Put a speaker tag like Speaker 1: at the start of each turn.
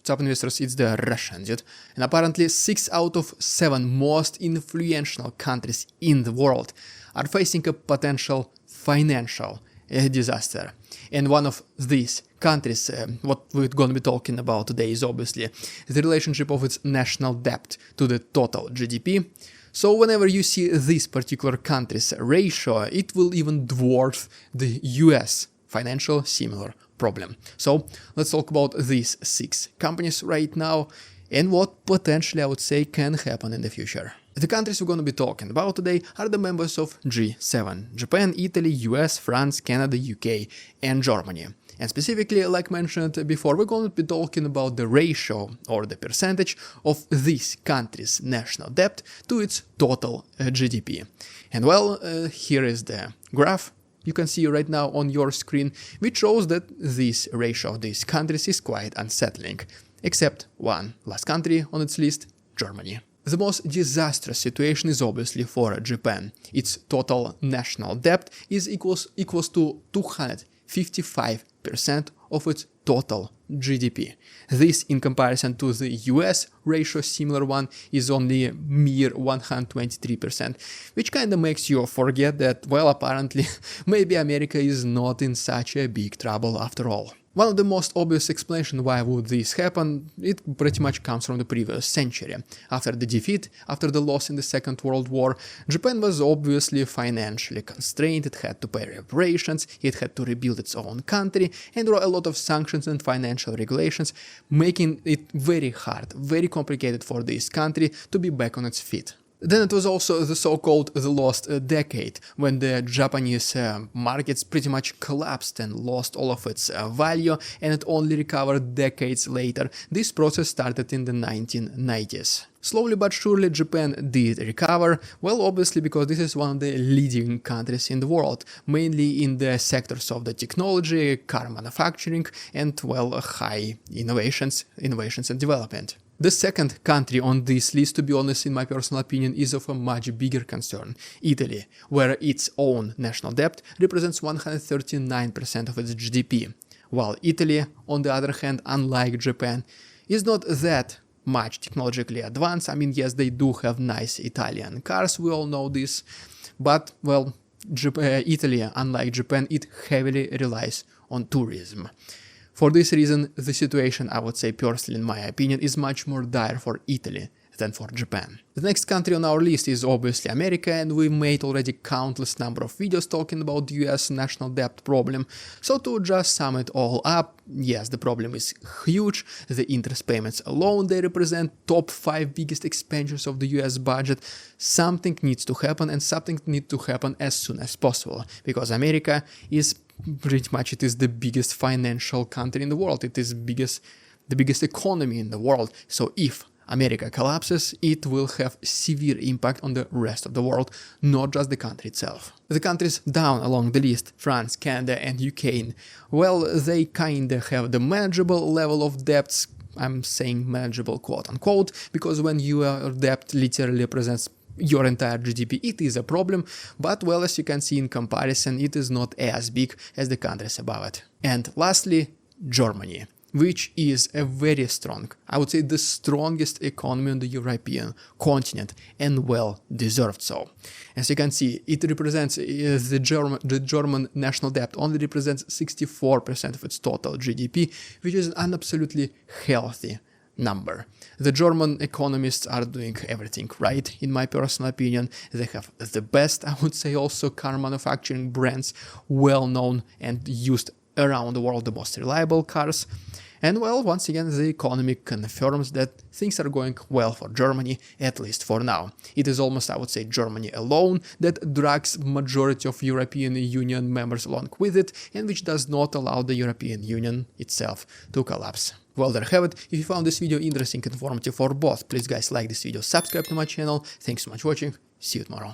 Speaker 1: top investors, it's the Russians, dude. And apparently 6 out of 7 most influential countries in the world are facing a potential financial disaster. And one of these countries, what we're going to be talking about today, is obviously the relationship of its national debt to the total GDP. So whenever you see this particular country's ratio, it will even dwarf the US financial similar problem. So let's talk about these 6 companies right now and what potentially I would say can happen in the future. The countries we're going to be talking about today are the members of G7: Japan, Italy, US, France, Canada, UK and Germany. And specifically, like mentioned before, we're going to be talking about the ratio or the percentage of this country's national debt to its total GDP. And well, here is the graph you can see right now on your screen, which shows that this ratio of these countries is quite unsettling, except one last country on its list, Germany. The most disastrous situation is obviously for Japan. Its total national debt is equals to 255% of its total GDP. This, in comparison to the US ratio, similar one, is only mere 123%, which kinda makes you forget that, well, apparently, maybe America is not in such a big trouble after all. One of the most obvious explanations why would this happen, it pretty much comes from the previous century. After the defeat, after the loss in the Second World War, Japan was obviously financially constrained, it had to pay reparations, it had to rebuild its own country, and there were a lot of sanctions and financial regulations, making it very hard, very complicated for this country to be back on its feet. Then it was also the so-called the lost decade, when the Japanese markets pretty much collapsed and lost all of its value, and it only recovered decades later. This process started in the 1990s. Slowly but surely Japan did recover, well, obviously because this is one of the leading countries in the world, mainly in the sectors of the technology, car manufacturing and, well, high innovations and development. The second country on this list, to be honest, in my personal opinion, is of a much bigger concern, Italy, where its own national debt represents 139% of its GDP, while Italy, on the other hand, unlike Japan, is not that much technologically advanced. I mean, yes, they do have nice Italian cars, we all know this, but, well, Italy, unlike Japan, it heavily relies on tourism. For this reason, the situation, I would say personally in my opinion, is much more dire for Italy than for Japan. The next country on our list is obviously America, and we've made already countless number of videos talking about the US national debt problem. So to just sum it all up, yes, the problem is huge. The interest payments alone, they represent top 5 biggest expenditures of the US budget. Something needs to happen, and something needs to happen as soon as possible, because America is pretty much, it is the biggest financial country in the world. It is the biggest economy in the world. So if America collapses, it will have severe impact on the rest of the world, not just the country itself. The countries down along the list, France, Canada and UK, well, they kinda have the manageable level of debts. I'm saying manageable quote unquote, because when your debt literally represents your entire GDP, it is a problem, but, well, as you can see in comparison, it is not as big as the countries above it. And lastly, Germany, which is a very strong, I would say the strongest economy on the European continent, and well deserved so. As you can see, it represents, the German national debt only represents 64% of its total GDP, which is an absolutely healthy number. The German economists are doing everything right, in my personal opinion. They have the best, I would say, also car manufacturing brands, well known and used around the world, the most reliable cars. And, well, once again, the economy confirms that things are going well for Germany, at least for now. It is almost, I would say, Germany alone that drags majority of European Union members along with it, and which does not allow the European Union itself to collapse. Well, there you have it. If you found this video interesting and informative for both, please guys like this video, subscribe to my channel. Thanks so much for watching. See you tomorrow.